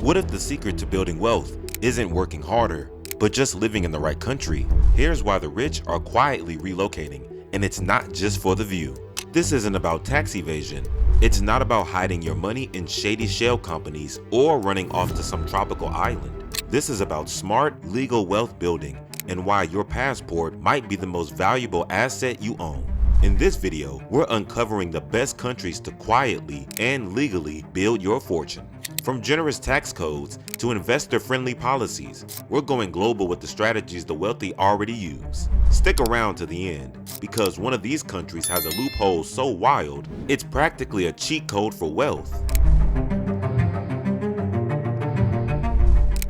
What if the secret to building wealth isn't working harder, but just living in the right country? Here's why the rich are quietly relocating, and it's not just for the view. This isn't about tax evasion. It's not about hiding your money in shady shell companies or running off to some tropical island. This is about smart, legal wealth building and why your passport might be the most valuable asset you own. In this video, we're uncovering the best countries to quietly and legally build your fortune. From generous tax codes to investor-friendly policies, we're going global with the strategies the wealthy already use. Stick around to the end, because one of these countries has a loophole so wild, it's practically a cheat code for wealth.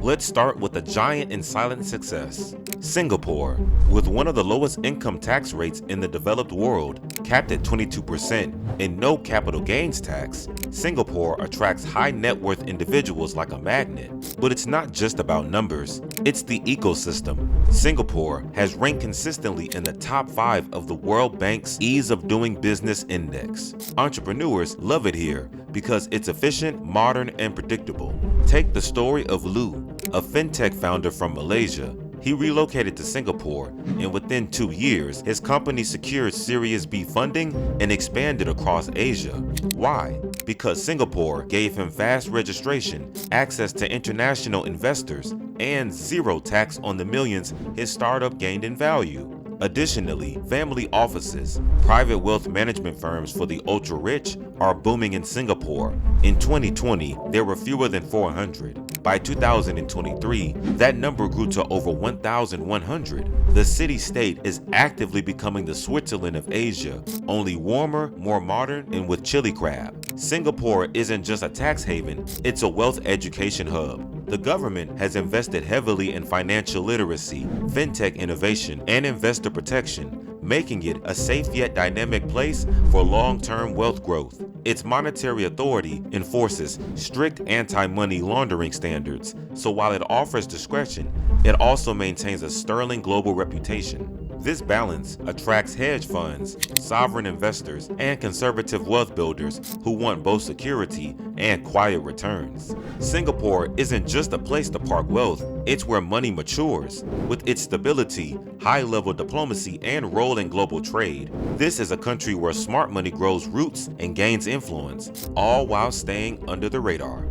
Let's start with a giant and silent success. Singapore, with one of the lowest income tax rates in the developed world, capped at 22% and no capital gains tax, Singapore attracts high net worth individuals like a magnet. But it's not just about numbers, it's the ecosystem. Singapore has ranked consistently in the top 5 of the World Bank's Ease of Doing Business Index. Entrepreneurs love it here because it's efficient, modern, and predictable. Take the story of Lu, a fintech founder from Malaysia. He relocated to Singapore, and within 2 years, his company secured Series B funding and expanded across Asia. Why? Because Singapore gave him fast registration, access to international investors, and zero tax on the millions his startup gained in value. Additionally, family offices, private wealth management firms for the ultra-rich are booming in Singapore. In 2020, there were fewer than 400. By 2023, that number grew to over 1,100. The city-state is actively becoming the Switzerland of Asia, only warmer, more modern, and with chili crab. Singapore isn't just a tax haven, it's a wealth education hub. The government has invested heavily in financial literacy, fintech innovation, and investor protection, making it a safe yet dynamic place for long-term wealth growth. Its monetary authority enforces strict anti-money laundering standards, so while it offers discretion, it also maintains a sterling global reputation. This balance attracts hedge funds, sovereign investors, and conservative wealth builders who want both security and quiet returns. Singapore isn't just a place to park wealth, it's where money matures. With its stability, high-level diplomacy, and role in global trade, this is a country where smart money grows roots and gains influence, all while staying under the radar.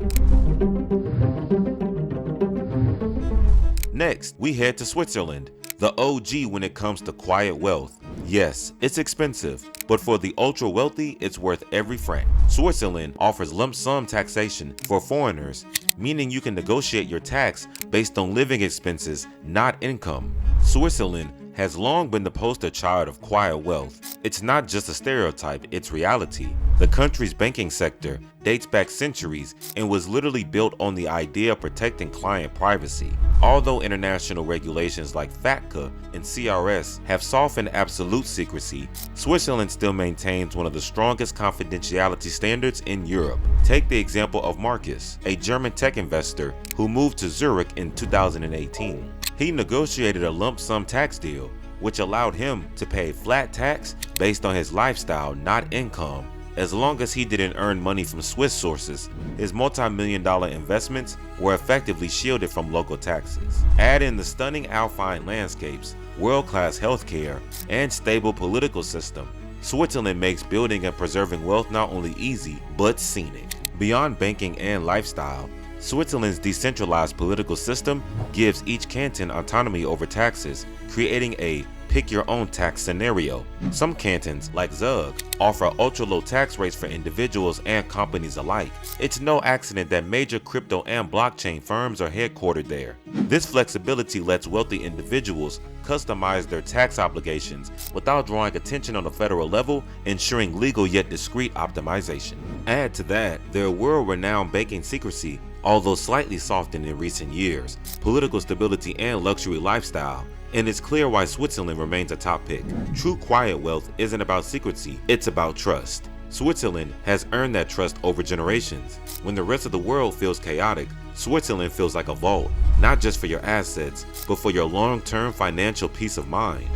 Next, we head to Switzerland, the OG when it comes to quiet wealth. Yes, it's expensive, but for the ultra wealthy, it's worth every franc. Switzerland offers lump sum taxation for foreigners, meaning you can negotiate your tax based on living expenses, not income. Switzerland has long been the poster child of quiet wealth. It's not just a stereotype, it's reality. The country's banking sector dates back centuries and was literally built on the idea of protecting client privacy. Although international regulations like FATCA and CRS have softened absolute secrecy, Switzerland still maintains one of the strongest confidentiality standards in Europe. Take the example of Marcus, a German tech investor who moved to Zurich in 2018. He negotiated a lump sum tax deal, which allowed him to pay flat tax based on his lifestyle, not income. As long as he didn't earn money from Swiss sources, his multi-million-dollar investments were effectively shielded from local taxes. Add in the stunning alpine landscapes, world-class healthcare, and stable political system, Switzerland makes building and preserving wealth not only easy, but scenic. Beyond banking and lifestyle, Switzerland's decentralized political system gives each canton autonomy over taxes, creating a pick-your-own tax scenario. Some cantons, like Zug, offer ultra-low tax rates for individuals and companies alike. It's no accident that major crypto and blockchain firms are headquartered there. This flexibility lets wealthy individuals customize their tax obligations without drawing attention on the federal level, ensuring legal yet discreet optimization. Add to that their world-renowned banking secrecy, although slightly softened in recent years, political stability, and luxury lifestyle, and it's clear why Switzerland remains a top pick. True quiet wealth isn't about secrecy, it's about trust. Switzerland has earned that trust over generations. When the rest of the world feels chaotic, Switzerland feels like a vault, not just for your assets, but for your long-term financial peace of mind.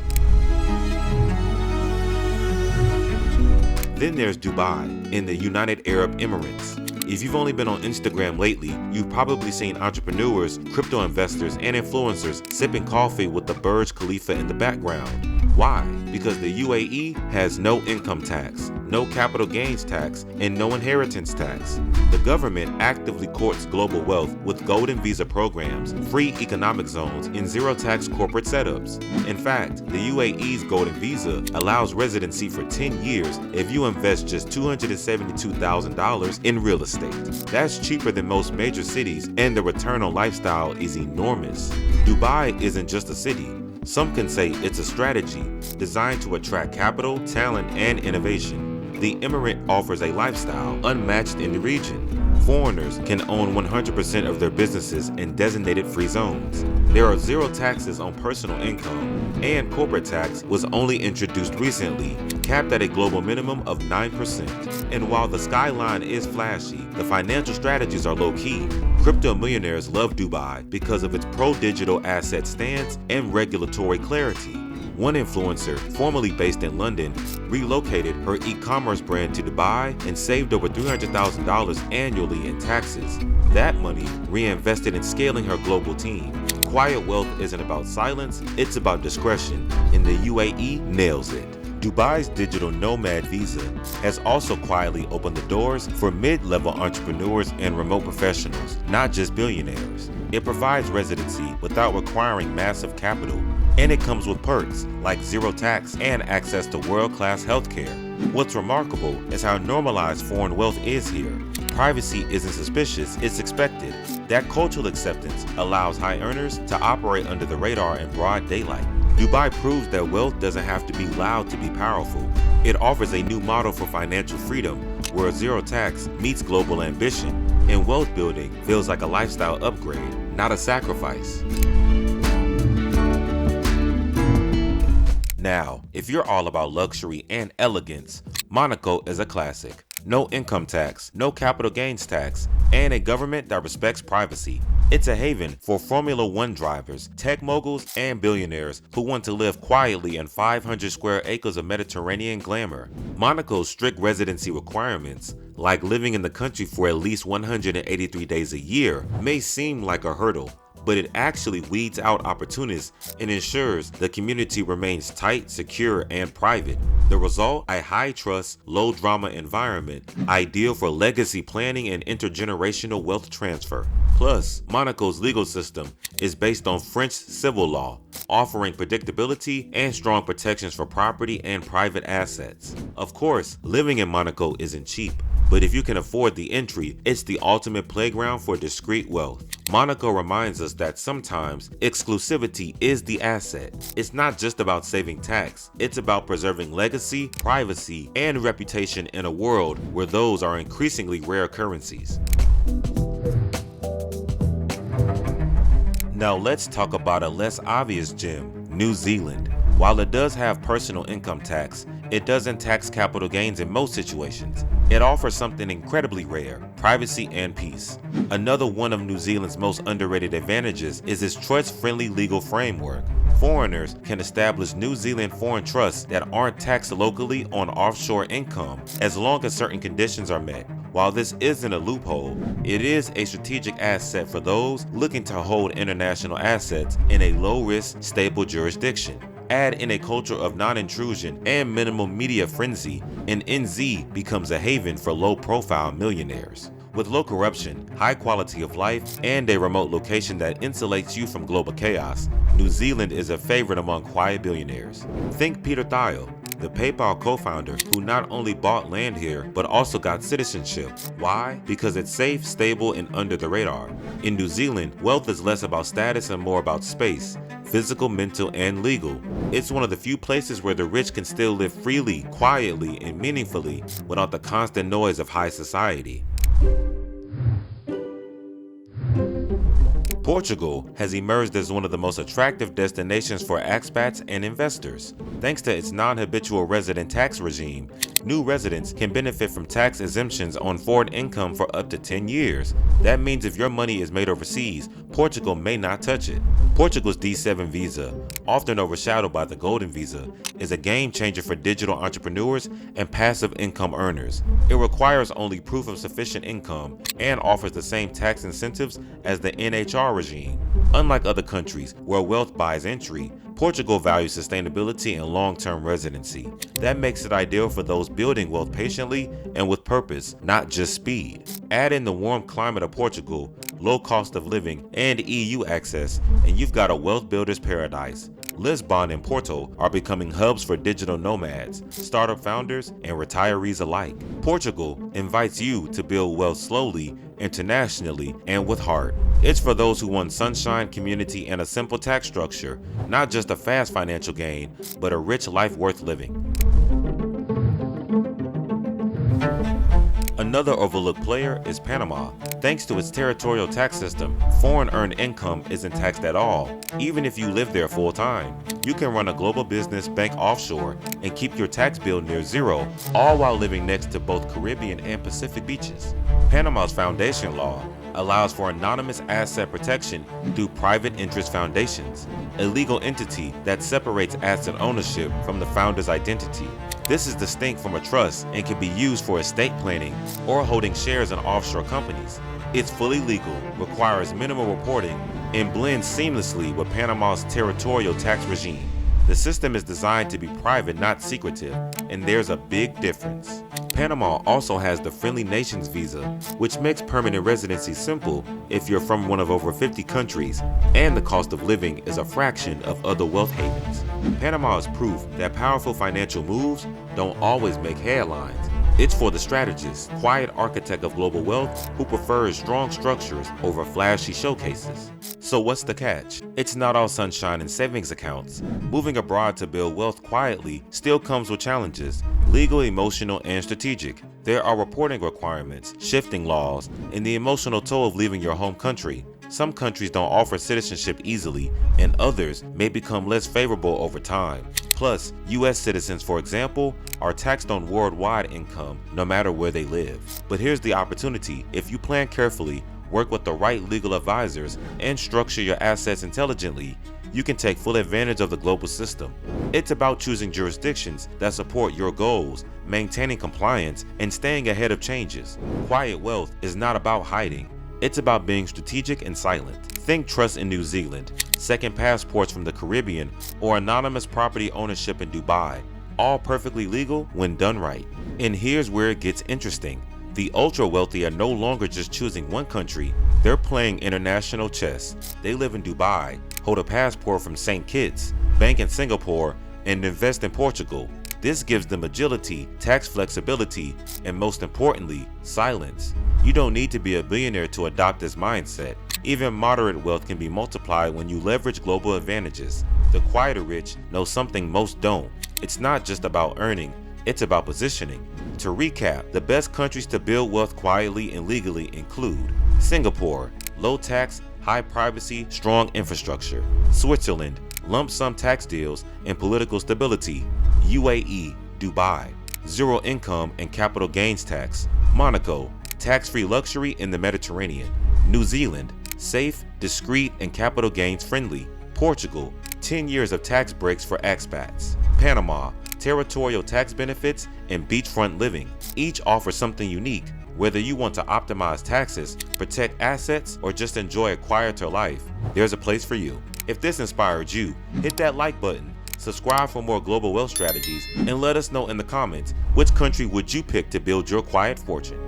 Then there's Dubai in the United Arab Emirates. If you've only been on Instagram lately, you've probably seen entrepreneurs, crypto investors, and influencers sipping coffee with the Burj Khalifa in the background. Why? Because the UAE has no income tax, no capital gains tax, and no inheritance tax. The government actively courts global wealth with golden visa programs, free economic zones, and zero-tax corporate setups. In fact, the UAE's golden visa allows residency for 10 years if you invest just $272,000 in real estate. That's cheaper than most major cities, and the return on lifestyle is enormous. Dubai isn't just a city. Some can say it's a strategy designed to attract capital, talent, and innovation. The emirate offers a lifestyle unmatched in the region. Foreigners can own 100% of their businesses in designated free zones. There are zero taxes on personal income, and corporate tax was only introduced recently, capped at a global minimum of 9%. And while the skyline is flashy, the financial strategies are low-key. Crypto millionaires love Dubai because of its pro-digital asset stance and regulatory clarity. One influencer, formerly based in London, relocated her e-commerce brand to Dubai and saved over $300,000 annually in taxes. That money reinvested in scaling her global team. Quiet wealth isn't about silence, it's about discretion, and the UAE nails it. Dubai's digital nomad visa has also quietly opened the doors for mid-level entrepreneurs and remote professionals, not just billionaires. It provides residency without requiring massive capital, and it comes with perks like zero tax and access to world-class healthcare. What's remarkable is how normalized foreign wealth is here. Privacy isn't suspicious, it's expected. That cultural acceptance allows high earners to operate under the radar in broad daylight. Dubai proves that wealth doesn't have to be loud to be powerful. It offers a new model for financial freedom, where zero tax meets global ambition, and wealth building feels like a lifestyle upgrade, not a sacrifice. Now, if you're all about luxury and elegance, Monaco is a classic. No income tax, no capital gains tax, and a government that respects privacy. It's a haven for Formula One drivers, tech moguls, and billionaires who want to live quietly in 500 square acres of Mediterranean glamour. Monaco's strict residency requirements, like living in the country for at least 183 days a year, may seem like a hurdle, but it actually weeds out opportunists and ensures the community remains tight, secure, and private. The result? A high-trust, low-drama environment, ideal for legacy planning and intergenerational wealth transfer. Plus, Monaco's legal system is based on French civil law, offering predictability and strong protections for property and private assets. Of course, living in Monaco isn't cheap, but if you can afford the entry, it's the ultimate playground for discreet wealth. Monaco reminds us that sometimes exclusivity is the asset. It's not just about saving tax, it's about preserving legacy, privacy, and reputation in a world where those are increasingly rare currencies. Now let's talk about a less obvious gem, New Zealand. While it does have personal income tax, it doesn't tax capital gains in most situations. It offers something incredibly rare, privacy and peace. Another one of New Zealand's most underrated advantages is its trust-friendly legal framework. Foreigners can establish New Zealand foreign trusts that aren't taxed locally on offshore income as long as certain conditions are met. While this isn't a loophole, it is a strategic asset for those looking to hold international assets in a low-risk, stable jurisdiction. Add in a culture of non-intrusion and minimal media frenzy, and NZ becomes a haven for low-profile millionaires. With low corruption, high quality of life, and a remote location that insulates you from global chaos, New Zealand is a favorite among quiet billionaires. Think Peter Thiel, the PayPal co-founder who not only bought land here, but also got citizenship. Why? Because it's safe, stable, and under the radar. In New Zealand, wealth is less about status and more about space, physical, mental, and legal. It's one of the few places where the rich can still live freely, quietly, and meaningfully without the constant noise of high society. Portugal has emerged as one of the most attractive destinations for expats and investors. Thanks to its non-habitual resident tax regime, New residents can benefit from tax exemptions on foreign income for up to 10 years. That means if your money is made overseas, Portugal may not touch it. Portugal's D7 visa, often overshadowed by the Golden Visa, is a game changer for digital entrepreneurs and passive income earners. It requires only proof of sufficient income and offers the same tax incentives as the NHR regime. Unlike other countries where wealth buys entry, Portugal values sustainability and long-term residency. That makes it ideal for those building wealth patiently and with purpose, not just speed. Add in the warm climate of Portugal, low cost of living, and EU access, and you've got a wealth builder's paradise. Lisbon and Porto are becoming hubs for digital nomads, startup founders, and retirees alike. Portugal invites you to build wealth slowly, internationally, and with heart. It's for those who want sunshine, community, and a simple tax structure, not just a fast financial gain, but a rich life worth living. Another overlooked player is Panama. Thanks to its territorial tax system, foreign earned income isn't taxed at all, even if you live there full time. You can run a global business, bank offshore, and keep your tax bill near zero, all while living next to both Caribbean and Pacific beaches. Panama's foundation law allows for anonymous asset protection through private interest foundations, a legal entity that separates asset ownership from the founder's identity. This is distinct from a trust and can be used for estate planning or holding shares in offshore companies. It's fully legal, requires minimal reporting, and blends seamlessly with Panama's territorial tax regime. The system is designed to be private, not secretive, and there's a big difference. Panama also has the Friendly Nations visa, which makes permanent residency simple if you're from one of over 50 countries, and the cost of living is a fraction of other wealth havens. Panama is proof that powerful financial moves don't always make headlines. It's for the strategist, quiet architect of global wealth who prefers strong structures over flashy showcases. So what's the catch? It's not all sunshine and savings accounts. Moving abroad to build wealth quietly still comes with challenges, legal, emotional, and strategic. There are reporting requirements, shifting laws, and the emotional toll of leaving your home country. Some countries don't offer citizenship easily, and others may become less favorable over time. Plus, US citizens, for example, are taxed on worldwide income no matter where they live. But here's the opportunity: if you plan carefully, work with the right legal advisors, and structure your assets intelligently, you can take full advantage of the global system. It's about choosing jurisdictions that support your goals, maintaining compliance, and staying ahead of changes. Quiet wealth is not about hiding. It's about being strategic and silent. Think trust in New Zealand, second passports from the Caribbean, or anonymous property ownership in Dubai. All perfectly legal when done right. And here's where it gets interesting. The ultra-wealthy are no longer just choosing one country, they're playing international chess. They live in Dubai, hold a passport from St. Kitts, bank in Singapore, and invest in Portugal. This gives them agility, tax flexibility, and most importantly, silence. You don't need to be a billionaire to adopt this mindset. Even moderate wealth can be multiplied when you leverage global advantages. The quieter rich know something most don't. It's not just about earning, it's about positioning. To recap, the best countries to build wealth quietly and legally include Singapore, low tax, high privacy, strong infrastructure; Switzerland, lump sum tax deals and political stability; UAE, Dubai, zero income and capital gains tax; Monaco, tax-free luxury in the Mediterranean; New Zealand, safe, discreet, and capital gains friendly; Portugal, 10 years of tax breaks for expats; Panama, territorial tax benefits and beachfront living. Each offers something unique. Whether you want to optimize taxes, protect assets, or just enjoy a quieter life, there's a place for you. If this inspired you, hit that like button, subscribe for more global wealth strategies, and let us know in the comments which country would you pick to build your quiet fortune.